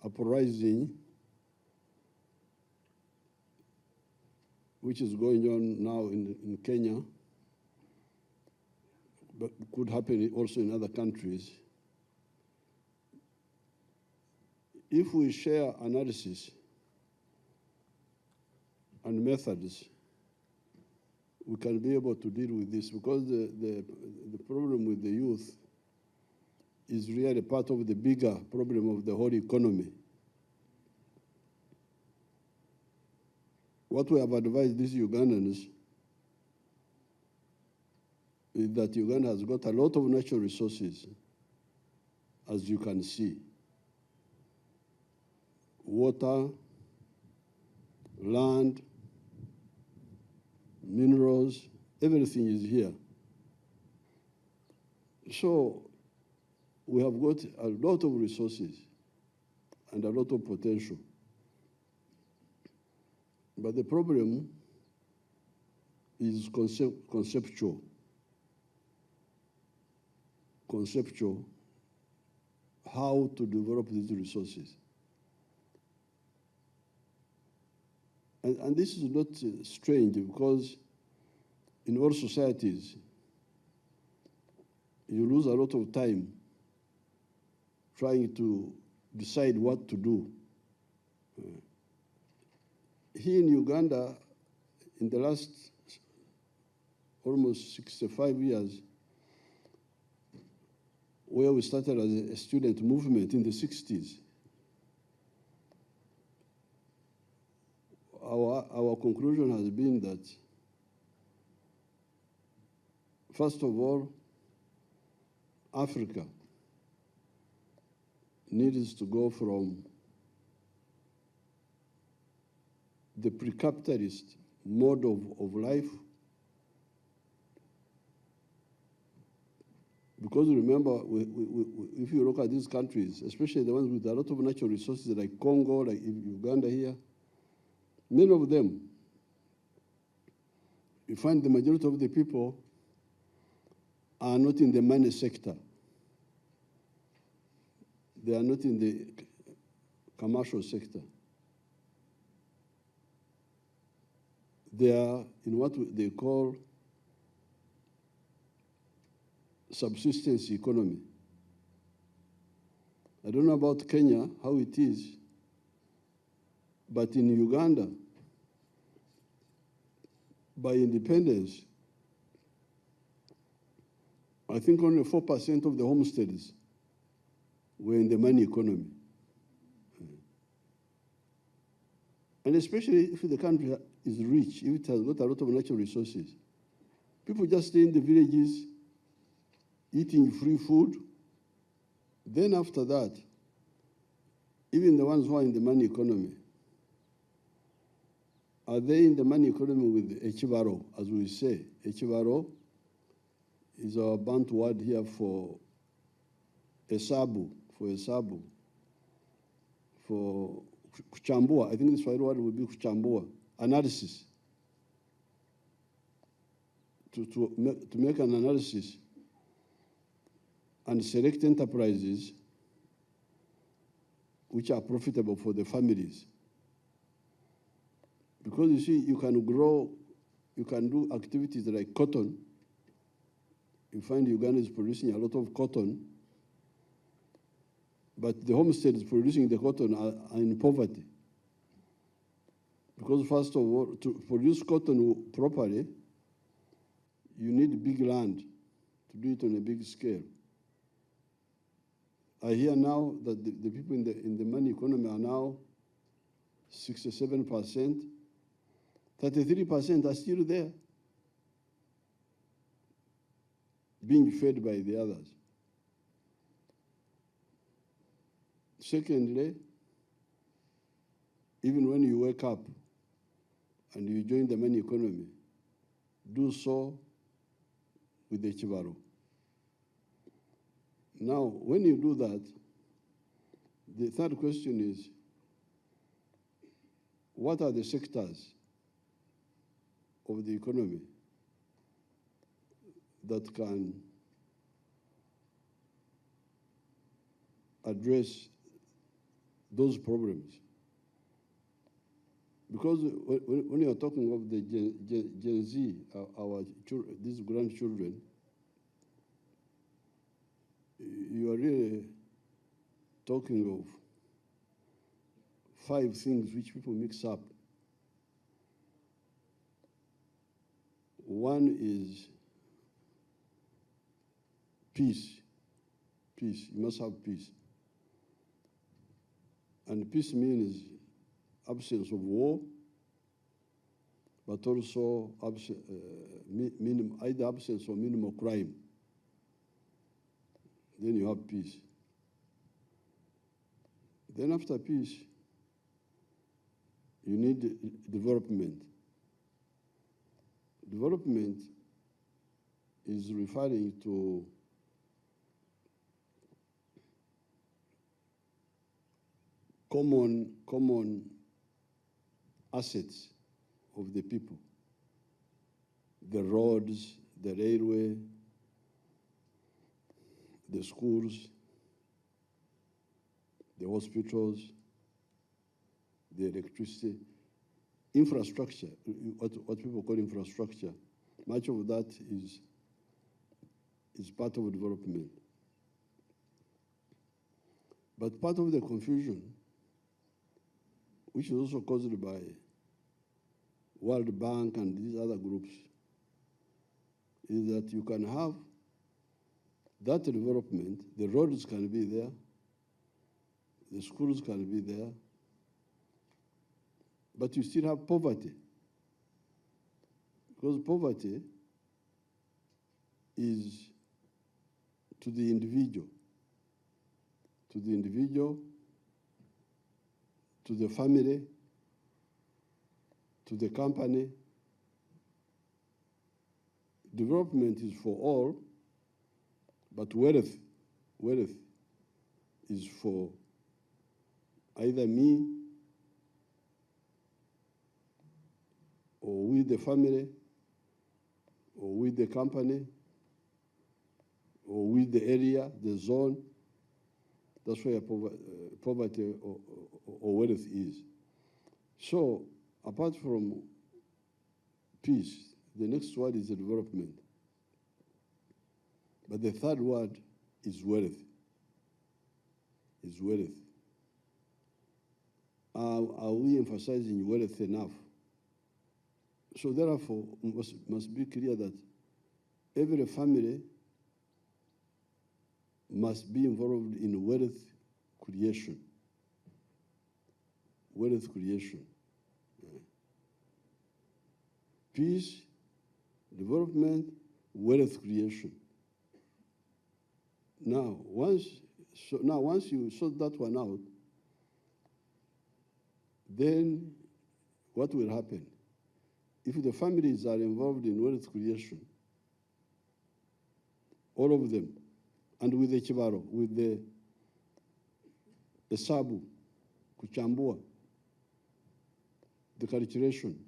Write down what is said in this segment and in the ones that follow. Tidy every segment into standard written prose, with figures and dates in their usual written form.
Uprising which is going on now in Kenya, but could happen also in other countries. If we share analysis and methods, we can be able to deal with this, because the problem with the youth is really part of the bigger problem of the whole economy. What we have advised these Ugandans is that Uganda has got a lot of natural resources, as you can see. Water, land, minerals, everything is here. So we have got a lot of resources and a lot of potential. But the problem is conceptual. Conceptual, how to develop these resources. And this is not strange, because in all societies, you lose a lot of time trying to decide what to do. Here in Uganda, in the last almost 65 years, where we started as a student movement in the 60s, our conclusion has been that, first of all, Africa needs to go from the pre-capitalist mode of life, because remember, if you look at these countries, especially the ones with a lot of natural resources like Congo, like Uganda here, many of them, you find the majority of the people are not in the money sector. They are not in the commercial sector. They are in what they call subsistence economy. I don't know about Kenya, how it is, but in Uganda, by independence, I think only 4% of the homesteads were in the money economy. And especially if the country is rich, if it has got a lot of natural resources, people just stay in the villages, eating free food. Then after that, even the ones who are in the money economy, are they in the money economy with echibaro, as we say? Echibaro is our Bantu word here for esabu, for kuchambua. I think this word would be kuchambua, analysis. To make an analysis and select enterprises which are profitable for the families. Because you see, you can grow, you can do activities like cotton. You find Uganda is producing a lot of cotton. But the homesteads producing the cotton are in poverty. Because first of all, to produce cotton properly, you need big land to do it on a big scale. I hear now that the people in the money economy are now 67%, 33% are still there, being fed by the others. Secondly, even when you wake up and you join the money economy, do so with the chibaro. Now, when you do that, the third question is, what are the sectors of the economy that can address those problems? Because when you are talking of the Gen Z, these grandchildren, you are really talking of 5 things which people mix up. One is peace. Peace. You must have peace. And peace means absence of war, but also either absence or minimal crime. Then you have peace. Then after peace, you need development. Development is referring to common assets of the people. The roads, the railway, the schools, the hospitals, the electricity, infrastructure, what people call infrastructure. Much of that is part of development. But part of the confusion, which is also caused by World Bank and these other groups, is that you can have that development, the roads can be there, the schools can be there, but you still have poverty. Because poverty is to the individual, to the family, to the company. Development is for all, but wealth is for either me or with the family or with the company or with the area, the zone. That's where poverty or wealth is. So apart from peace, the next word is development. But the third word is wealth. Are we emphasizing wealth enough? So therefore, must be clear that every family must be involved in wealth creation. Peace, development, wealth creation. Now, once you sort that one out, then what will happen? If the families are involved in wealth creation, all of them, and with the chibaro, with the sabu, kuchambua, the cultivation,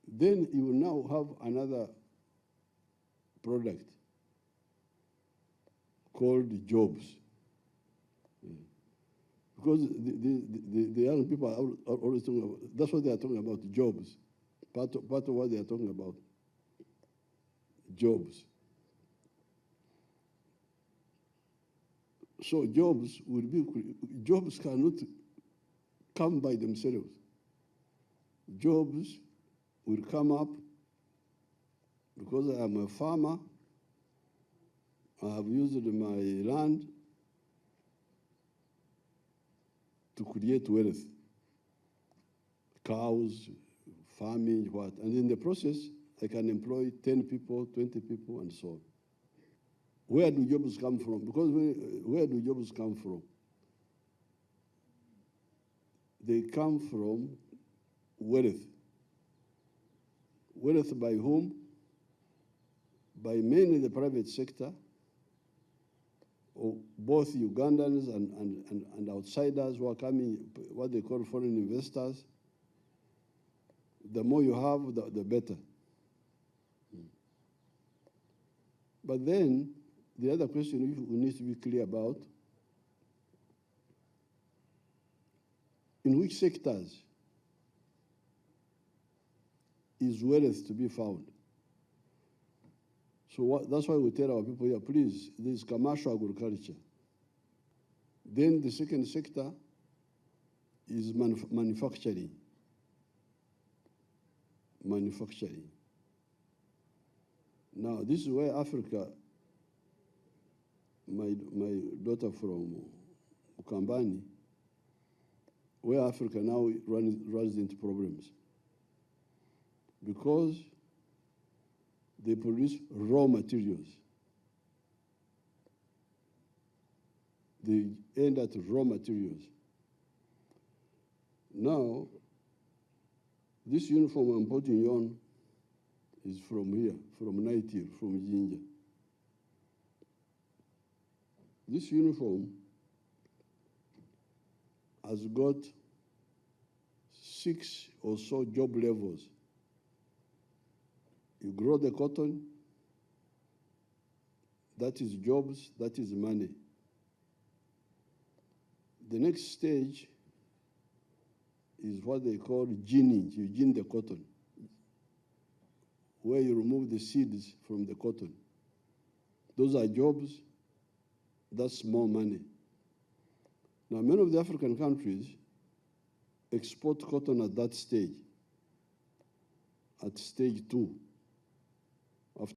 then you will now have another product called jobs. Because the young people are always talking about, that's what they are talking about, jobs. Part of what they are talking about, jobs. So jobs cannot come by themselves. Jobs will come up because I am a farmer. I have used my land to create wealth. Cows, farming, what. And in the process, I can employ 10 people, 20 people, and so on. Where do jobs come from? Because where do jobs come from? They come from wealth. Wealth by whom? By mainly the private sector, or both Ugandans and outsiders who are coming, what they call foreign investors. The more you have, the better. But then, the other question we need to be clear about, in which sectors is wealth to be found? So that's why we tell our people here, please, there's commercial agriculture. Then the second sector is manufacturing. Manufacturing. Now, this is where Africa, my daughter from Ukambani, where Africa now runs into problems. Because they produce raw materials. They end at raw materials. Now, this uniform I'm putting on is from here, from Nigeria, from Jinja. This uniform has got 6 or so job levels. You grow the cotton, that is jobs, that is money. The next stage is what they call ginning. You gin the cotton, where you remove the seeds from the cotton. Those are jobs, that's more money. Now, many of the African countries export cotton at that stage, at stage 2.